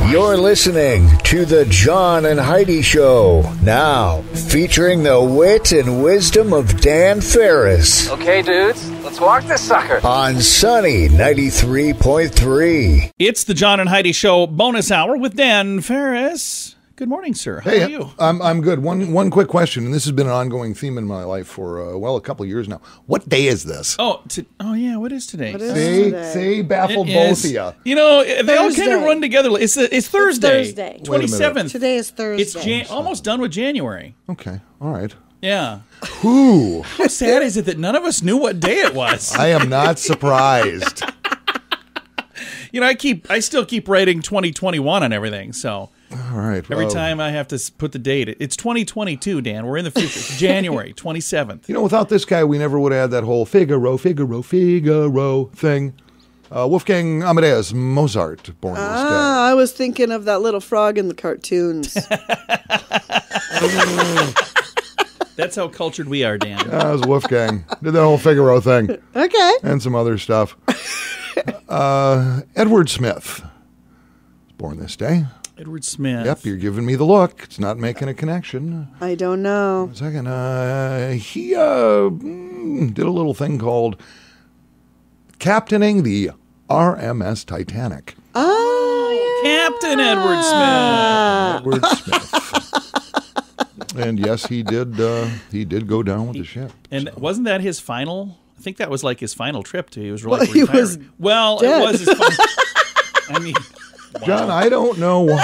You're listening to the John and Heidi Show, now featuring the wit and wisdom of Dan Farris. Okay, dudes, let's walk this sucker. On Sunny 93.3. It's the John and Heidi Show bonus hour with Dan Farris. Good morning, sir. How are you? I'm good. One quick question, and this has been an ongoing theme in my life for, a couple of years now. What day is this? Oh yeah, what is today? See, baffled both of you. You know, they all kind of run together. It's Thursday. It's Thursday. 27th. Today is Thursday. It's almost done with January. Okay, all right. Yeah. Whew. How sad is it that none of us knew what day it was? I am not surprised. You know, I still keep writing 2021 on everything, so... All right. Every time I have to put the date, it's 2022, Dan. We're in the future. It's January 27th. You know, without this guy, we never would have had that whole Figaro thing. Wolfgang Amadeus Mozart, born this day. I was thinking of that little frog in the cartoons. That's how cultured we are, Dan. That was Wolfgang. Did that whole Figaro thing. Okay. And some other stuff. Edward Smith was born this day. Edward Smith. Yep, you're giving me the look. It's not making a connection. I don't know. A second. He did a little thing called captaining the RMS Titanic. Oh, yeah. Captain Edward Smith. And yes, he did go down with the ship. And so. wasn't that his final? I think that was like his final trip. He was Well, like he retiring. was Well, dead. it was his final. I mean, wow. John, I don't know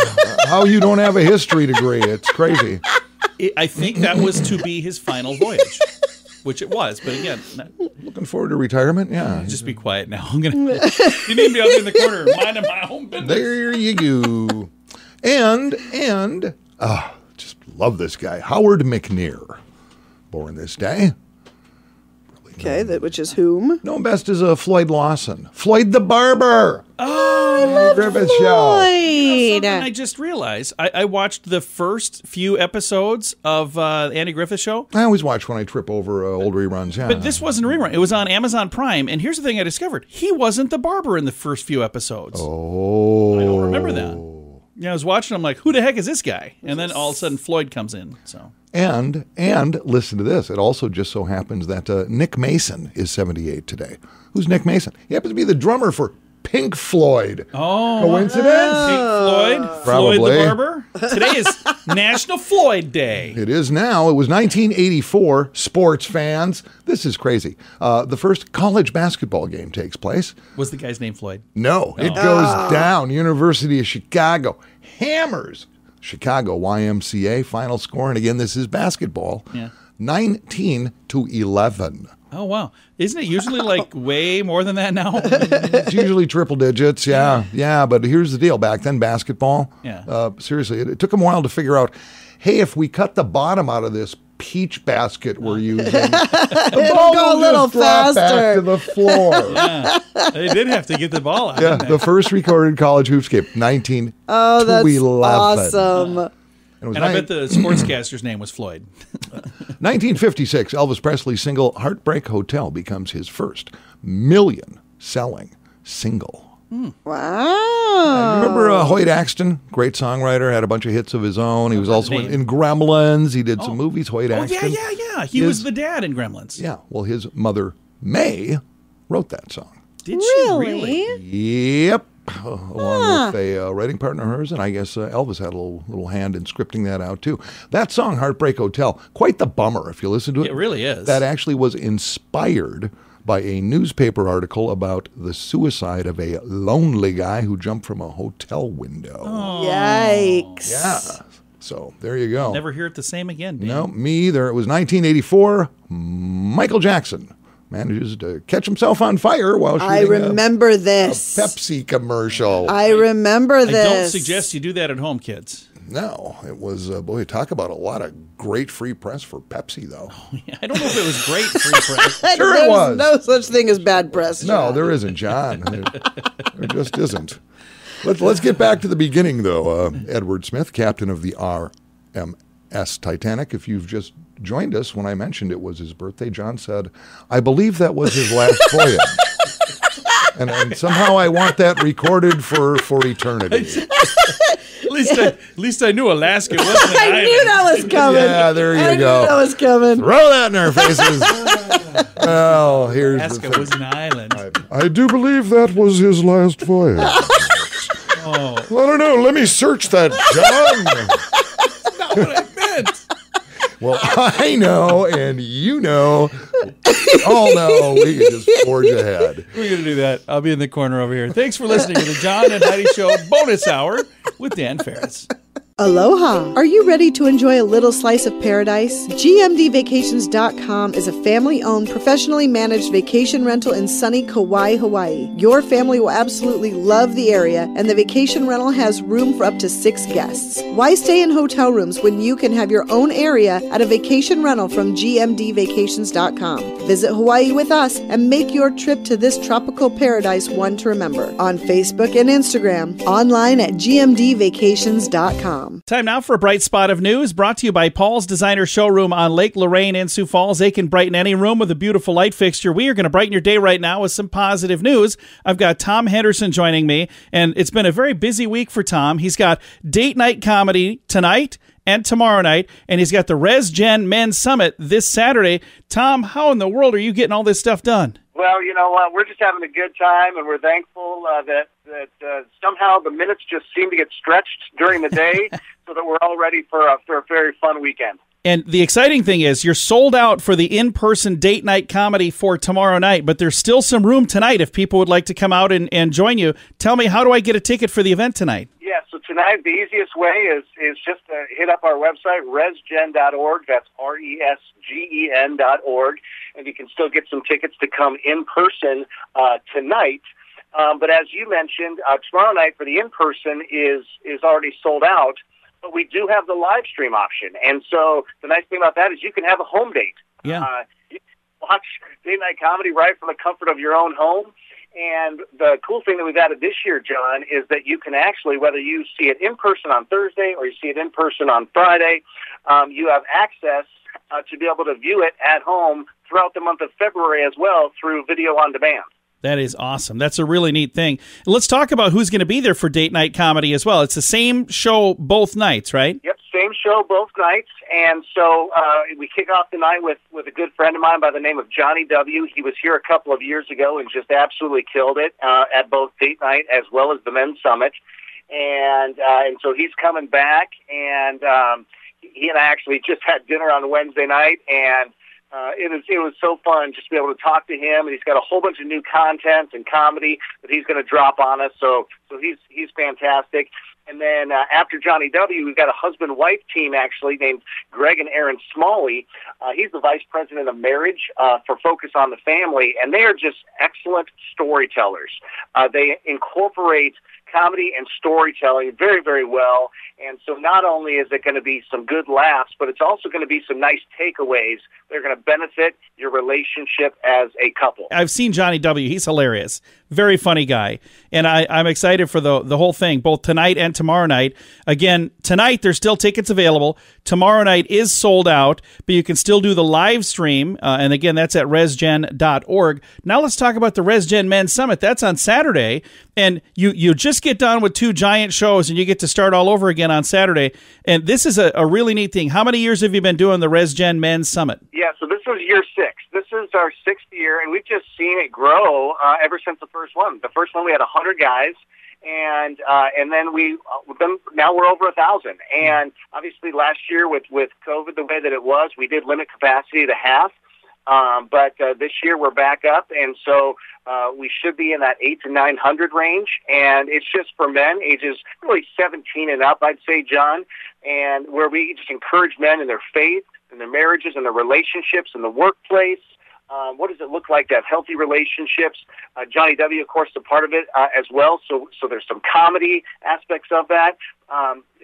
how you don't have a history degree. It's crazy. I think that was to be his final voyage, which it was. But again, Looking forward to retirement. Yeah, just be quiet now. I'm gonna. You need me out there in the corner, minding my own business. there you go. And just love this guy, Howard McNear, born this day. Okay, which is whom? Known best as Floyd Lawson, Floyd the Barber. Oh, Griffith Show. Floyd. I just realized I watched the first few episodes of the Andy Griffith Show. I always watch when I trip over old reruns. Yeah, But this wasn't a rerun. It was on Amazon Prime. And here's the thing I discovered. He wasn't the barber in the first few episodes. Oh, I don't remember that. Yeah, I was watching. I'm like, who the heck is this guy? And then all of a sudden, Floyd comes in. So And listen to this. It also just so happens that Nick Mason is 78 today. Who's Nick Mason? He happens to be the drummer for Pink Floyd. Oh, Coincidence? Pink Floyd, Probably. Floyd the barber. Today is National Floyd Day. It is now. It was 1984. Sports fans, this is crazy. The first college basketball game takes place. Was the guy's name Floyd? No, it goes down. University of Chicago hammers Chicago YMCA. Final score, and again, this is basketball. Yeah. 19-11. Oh, wow. Isn't it usually like way more than that now? It's usually triple digits, yeah. But here's the deal. Back then, basketball, Yeah. seriously, it took them a while to figure out, hey, if we cut the bottom out of this peach basket we're using, the ball go a will little just drop back faster. to the floor. Yeah. They did have to get the ball out. Yeah, didn't the they? first recorded college hoops game, 19 Oh, that's 11. awesome. And it was And I bet the sportscaster's name was Floyd. 1956, Elvis Presley's single Heartbreak Hotel becomes his first million-selling single. Wow. Remember Hoyt Axton, great songwriter, had a bunch of hits of his own. He was also in Gremlins. He did some movies, Hoyt Oh, Axton. yeah. He was the dad in Gremlins. Yeah, well, his mother, May, wrote that song. Did she really? Yep. Along with a writing partner of hers, and I guess Elvis had a little hand in scripting that out, too. That song, Heartbreak Hotel, quite the bummer if you listen to it. It really is. That actually was inspired by a newspaper article about the suicide of a lonely guy who jumped from a hotel window. Oh. Yikes. Yeah. So there you go. Never hear it the same again, Dan. No, me either. It was 1984. Michael Jackson manages to catch himself on fire while shooting I remember a this. Pepsi commercial. I remember this. I don't suggest you do that at home, kids. No, it was, boy, talk about a lot of great free press for Pepsi, though. I don't know if it was great free press. Sure it There's was. no such thing as bad press. No, there isn't, John. There just isn't. Let's get back to the beginning, though. Edward Smith, captain of the RMS Titanic. If you've just joined us, when I mentioned it was his birthday, John said, I believe that was his last voyage. And somehow I want that recorded for eternity. At least I knew Alaska wasn't an I island. knew that was coming. Yeah, there you I go. knew that was coming. Throw that in our faces. Well, here's Alaska the thing. was an island. I do believe that was his last voyage. Oh, I don't know. Let me search that, John. not what I meant. Well, I know, and you know, we all know we can just forge ahead. We're going to do that. I'll be in the corner over here. Thanks for listening to the John and Heidi Show bonus hour with Dan Farris. Aloha! Are you ready to enjoy a little slice of paradise? GMDvacations.com is a family-owned, professionally managed vacation rental in sunny Kauai, Hawaii. Your family will absolutely love the area, and the vacation rental has room for up to 6 guests. Why stay in hotel rooms when you can have your own area at a vacation rental from GMDvacations.com? Visit Hawaii with us and make your trip to this tropical paradise one to remember. On Facebook and Instagram, online at GMDvacations.com. Time now for a bright spot of news brought to you by Paul's Designer Showroom on Lake Lorraine in Sioux Falls. They can brighten any room with a beautiful light fixture. We are going to brighten your day right now with some positive news. I've got Tom Henderson joining me, and it's been a very busy week for Tom. He's got date night comedy tonight and tomorrow night, and he's got the Res Gen Men's Summit this Saturday. Tom, how in the world are you getting all this stuff done? Well, you know what? We're just having a good time, and we're thankful that somehow the minutes just seem to get stretched during the day so that we're all ready for a very fun weekend. And the exciting thing is you're sold out for the in-person date night comedy for tomorrow night, but there's still some room tonight if people would like to come out and join you. Tell me, how do I get a ticket for the event tonight? Yeah, so tonight the easiest way is just to hit up our website, resgen.org. That's resgen.org. And you can still get some tickets to come in person tonight. But as you mentioned, tomorrow night for the in-person is already sold out. But we do have the live stream option. And so the nice thing about that is you can have a home date. Yeah. You can watch date night comedy right from the comfort of your own home. And the cool thing that we've added this year, John, is that you can actually, whether you see it in person on Thursday or you see it in person on Friday, you have access to be able to view it at home throughout the month of February as well through video on demand. That is awesome. That's a really neat thing. Let's talk about who's going to be there for date night comedy as well. It's the same show both nights, right? Yep, same show both nights. And so we kick off the night with a good friend of mine by the name of Johnny W. He was here a couple of years ago and just absolutely killed it at both date night as well as the Men's Summit. And so he's coming back, and he and I actually just had dinner on Wednesday night, and it was so fun just to be able to talk to him, and he's got a whole bunch of new content and comedy that he's going to drop on us. So he's fantastic. And then after Johnny W., we've got a husband-wife team actually named Greg and Aaron Smalley. He's the vice president of marriage for Focus on the Family, and they are just excellent storytellers. They incorporate comedy and storytelling very, very well. And so not only is it going to be some good laughs, but it's also going to be some nice takeaways that are going to benefit your relationship as a couple. I've seen Johnny W. He's hilarious. Very funny guy. And I'm excited for the whole thing, both tonight and tomorrow night. Again, tonight there's still tickets available. Tomorrow night is sold out, but you can still do the live stream. And again, that's at resgen.org. Now let's talk about the ResGen Men's Summit. That's on Saturday. And you just get done with 2 giant shows and you get to start all over again on Saturday. And this is a really neat thing. How many years have you been doing the ResGen Men's Summit? Yeah, so this was year 6. This is our 6th year, and we've just seen it grow ever since the first one. The first one we had 100 guys, and then now we're over 1,000. And obviously last year with COVID the way that it was, we did limit capacity to half. But this year we're back up, and so we should be in that 800 to 900 range, and it's just for men ages really 17 and up, I'd say, John, and where we just encourage men in their faith, in their marriages, in their relationships, in the workplace. What does it look like to have healthy relationships? Johnny W., of course, is a part of it as well. So there's some comedy aspects of that,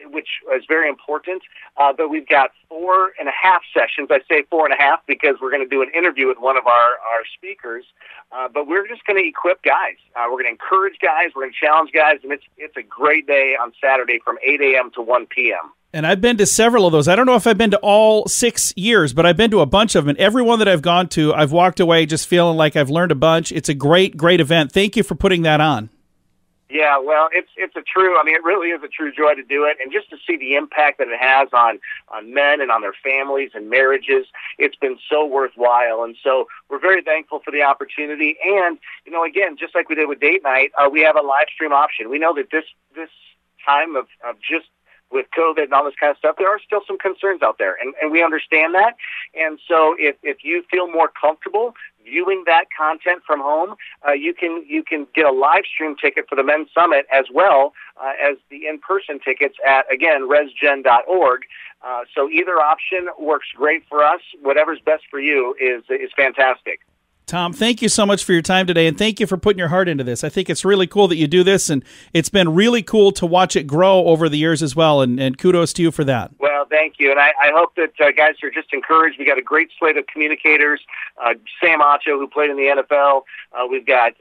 which is very important. But we've got 4.5 sessions. I say 4.5 because we're going to do an interview with one of our speakers. But we're just going to equip guys. We're going to encourage guys. We're going to challenge guys. And it's a great day on Saturday from 8 a.m. to 1 p.m. And I've been to several of those. I don't know if I've been to all 6 years, but I've been to a bunch of them. And every one that I've gone to, I've walked away just feeling like I've learned a bunch. It's a great, great event. Thank you for putting that on. Yeah, well, it really is a true joy to do it, and just to see the impact that it has on men and on their families and marriages, it's been so worthwhile. And so we're very thankful for the opportunity. And, again, just like we did with date night, we have a live stream option. We know that this time of just with COVID and all this kind of stuff, there are still some concerns out there, and we understand that. And so if you feel more comfortable viewing that content from home, you can get a live stream ticket for the Men's Summit as well as the in-person tickets at, again, resgen.org. So either option works great for us. Whatever's best for you is fantastic. Tom, thank you so much for your time today, and thank you for putting your heart into this. I think it's really cool that you do this, and it's been really cool to watch it grow over the years as well, and kudos to you for that. Well, thank you, and I hope that guys are just encouraged. We got a great slate of communicators. Sam Acho, who played in the NFL. We've got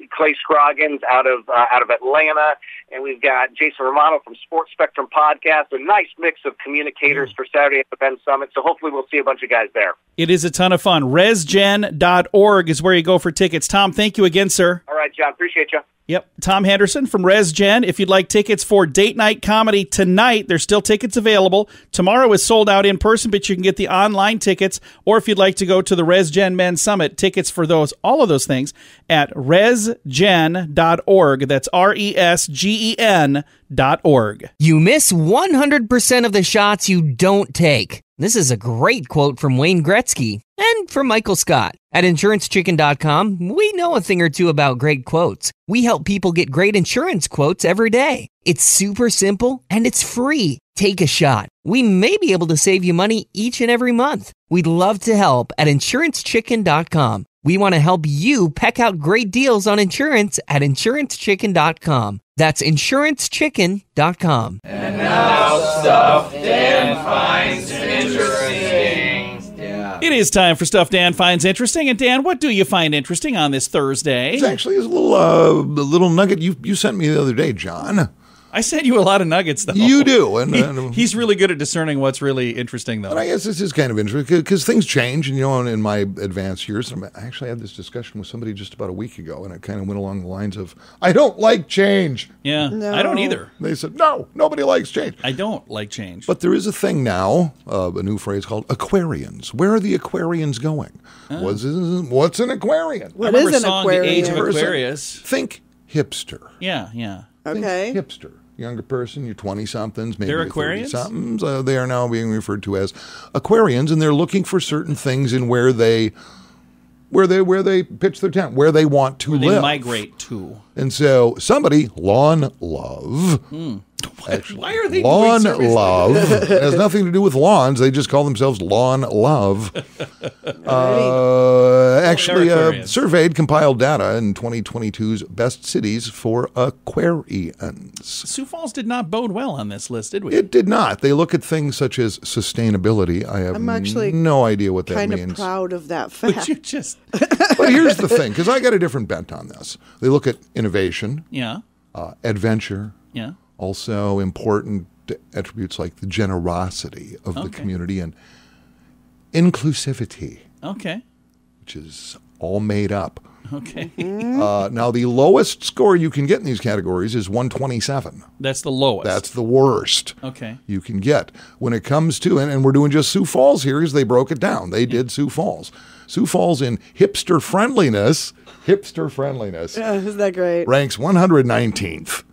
Clay Scroggins out of Atlanta, and we've got Jason Romano from Sports Spectrum Podcast. A nice mix of communicators for Saturday at the Men's Summit, so hopefully we'll see a bunch of guys there. It is a ton of fun. resgen.org is where you go for tickets. Tom, thank you again, sir. All right, John. Appreciate you. Yep. Tom Henderson from ResGen. If you'd like tickets for date night comedy tonight, there's still tickets available. Tomorrow is sold out in person, but you can get the online tickets. Or if you'd like to go to the ResGen Men's Summit, tickets for all of those things at resgen.org. That's resgen.org. You miss 100% of the shots you don't take. This is a great quote from Wayne Gretzky and from Michael Scott. At InsuranceChicken.com, we know a thing or two about great quotes. We help people get great insurance quotes every day. It's super simple and it's free. Take a shot. We may be able to save you money each and every month. We'd love to help at InsuranceChicken.com. We want to help you peck out great deals on insurance at InsuranceChicken.com. That's InsuranceChicken.com. And now stuff Dan finds interesting. Yeah. It is time for Stuff Dan Finds Interesting. And Dan, what do you find interesting on this Thursday? It's actually a little nugget you sent me the other day, John. I sent you a lot of nuggets, though. You do. And he's really good at discerning what's really interesting, though. And I guess this is kind of interesting because things change. And, in my advanced years, I actually had this discussion with somebody just about a week ago, and it kind of went along the lines of, I don't like change. Yeah, no. I don't either. They said, no, nobody likes change. I don't like change. But there is a thing now, a new phrase called Aquarians. Where are the Aquarians going? What's an Aquarian? What is an song, Aquarian? The Age of Aquarius. Think hipster. Yeah. Okay. Think hipster. Younger person, your 20-somethings, maybe they're your Aquarians? 30-somethings. They are now being referred to as Aquarians, and they're looking for certain things in where they pitch their tent, where they want to live. They migrate to. And so somebody, Lawn Love. Actually, why are they Lawn doing Love? It has nothing to do with lawns. They just call themselves Lawn Love. Actually, surveyed, compiled data in 2022's best cities for Aquarians. Sioux Falls did not bode well on this list, did we? It did not. They look at things such as sustainability. I have no idea what that means. I'm kind of proud of that fact. But you just... But here's the thing, because I got a different bent on this. They look at innovation, adventure, also important attributes like the generosity of the community and inclusivity. Okay. Which is all made up. Okay. Now, the lowest score you can get in these categories is 127. That's the lowest. That's the worst you can get. When it comes to, and we're doing just Sioux Falls here because they broke it down. They did Sioux Falls. Sioux Falls in hipster friendliness. Yeah, isn't that great? Ranks 119th.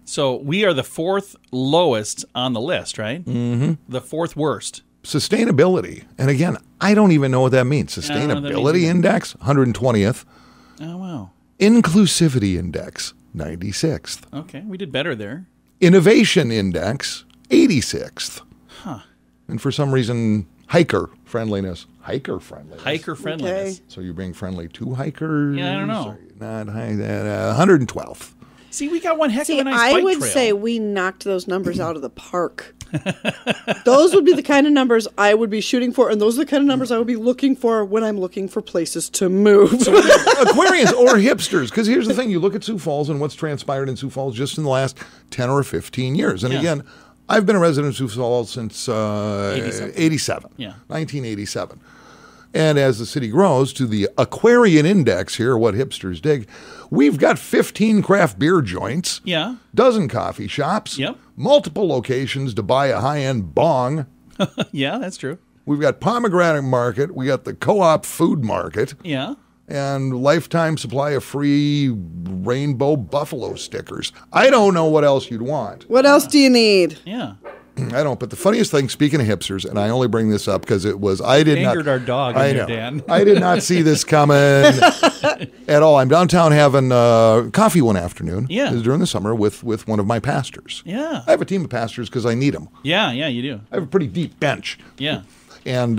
So we are the fourth lowest on the list, right? Mm-hmm. The fourth worst. Sustainability. And again, I don't even know what that means. Sustainability index, 120th. Oh, wow. Inclusivity index, 96th. Okay, we did better there. Innovation index, 86th. Huh. And for some reason, hiker friendliness. Okay. So you bring friendly to hikers? Yeah, I don't know. Not 112th. See, we got one heck of a nice bike I would trail. say we knocked those numbers out of the park. Those would be the kind of numbers I would be shooting for, and those are the kind of numbers I would be looking for when I'm looking for places to move. Aquarians or hipsters, because here's the thing. You look at Sioux Falls and what's transpired in Sioux Falls just in the last 10 or 15 years. And again, I've been a resident of Sioux Falls since 87. Yeah. 1987. And as the city grows to the Aquarian Index here, what hipsters dig, we've got 15 craft beer joints, dozen coffee shops, multiple locations to buy a high-end bong. Yeah, that's true. We've got Pomegranate Market. We got the Co-op Food Market. Yeah. And lifetime supply of free rainbow buffalo stickers. I don't know what else you'd want. What else do you need? Yeah. I don't. But the funniest thing, speaking of hipsters, and I only bring this up because it was, I did not. Angered our dog in there, Dan. I did not see this coming at all. I'm downtown having coffee one afternoon. Yeah. This is during the summer with one of my pastors. Yeah. I have a team of pastors because I need them. Yeah, you do. I have a pretty deep bench. Yeah. And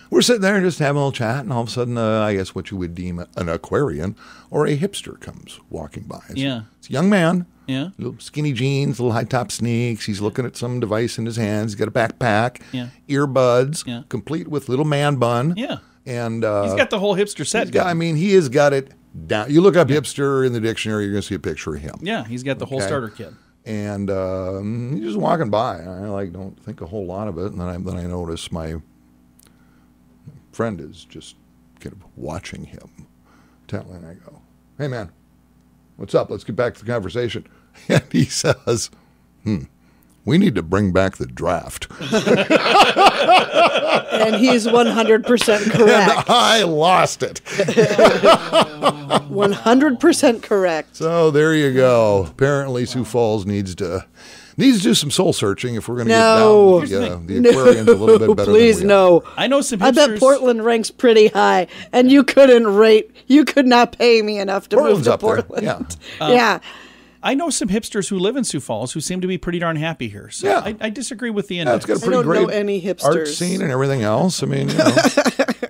we're sitting there just having a little chat, and all of a sudden, I guess what you would deem an Aquarian or a hipster comes walking by. It's a young man. Yeah. Little skinny jeans, little high-top sneaks. He's looking at some device in his hands. He's got a backpack, earbuds, complete with little man bun. Yeah. And he's got the whole hipster set. He has got it down. You look up hipster in the dictionary, you're going to see a picture of him. Yeah, he's got the whole starter kit. And he's just walking by. I don't think a whole lot of it. And then I notice my friend is just kind of watching him. And I go, "Hey, man, what's up? Let's get back to the conversation." And he says, "We need to bring back the draft." And he's 100% correct. And I lost it. 100% correct. So there you go. Apparently Sioux Falls needs to do some soul searching if we're going to get down the Aquarians a little bit better. Please, than we are. I know some hipsters. I bet Portland ranks pretty high, and you could not pay me enough to move to Portland. There. Yeah. I know some hipsters who live in Sioux Falls who seem to be pretty darn happy here. So I disagree with the index. It's got a pretty I don't great know any hipsters. art scene and everything else. I mean,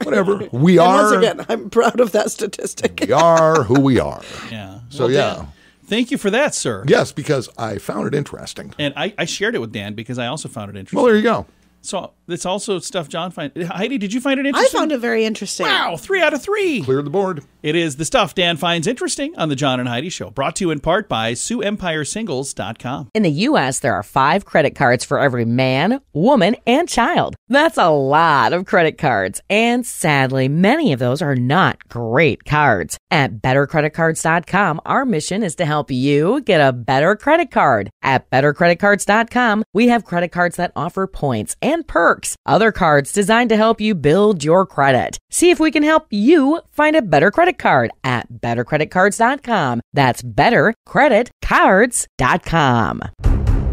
whatever. And once again, I'm proud of that statistic. We are who we are. Yeah. So, Dan, thank you for that, sir. Yes, because I found it interesting. And I shared it with Dan because I also found it interesting. Well, there you go. So it's also stuff John finds. Heidi, did you find it interesting? I found it very interesting. Wow, 3 out of 3. Cleared the board. It is the stuff Dan finds interesting on the John and Heidi Show, brought to you in part by SiouxEmpireSingles.com. In the U.S., there are 5 credit cards for every man, woman, and child. That's a lot of credit cards. And sadly, many of those are not great cards. At BetterCreditCards.com, our mission is to help you get a better credit card. At BetterCreditCards.com, we have credit cards that offer points and perks. Other cards designed to help you build your credit. See if we can help you find a better credit card at BetterCreditCards.com. That's BetterCreditCards.com.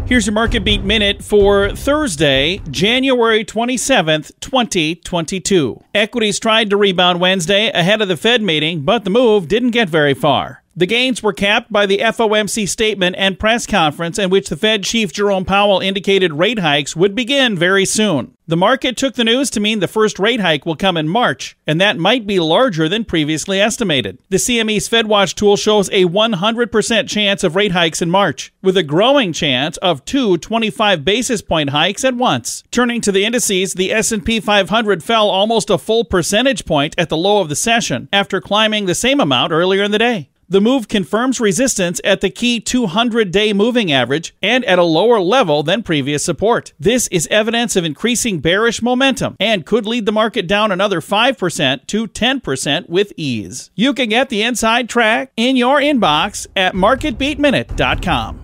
Here's your Market Beat Minute for Thursday, January 27th, 2022. Equities tried to rebound Wednesday ahead of the Fed meeting, but the move didn't get very far. The gains were capped by the FOMC statement and press conference in which the Fed Chief Jerome Powell indicated rate hikes would begin very soon. The market took the news to mean the first rate hike will come in March, and that might be larger than previously estimated. The CME's FedWatch tool shows a 100% chance of rate hikes in March, with a growing chance of 2 25 basis point hikes at once. Turning to the indices, the S&P 500 fell almost a full percentage point at the low of the session, after climbing the same amount earlier in the day. The move confirms resistance at the key 200-day moving average and at a lower level than previous support. This is evidence of increasing bearish momentum and could lead the market down another 5% to 10% with ease. You can get the inside track in your inbox at marketbeatminute.com.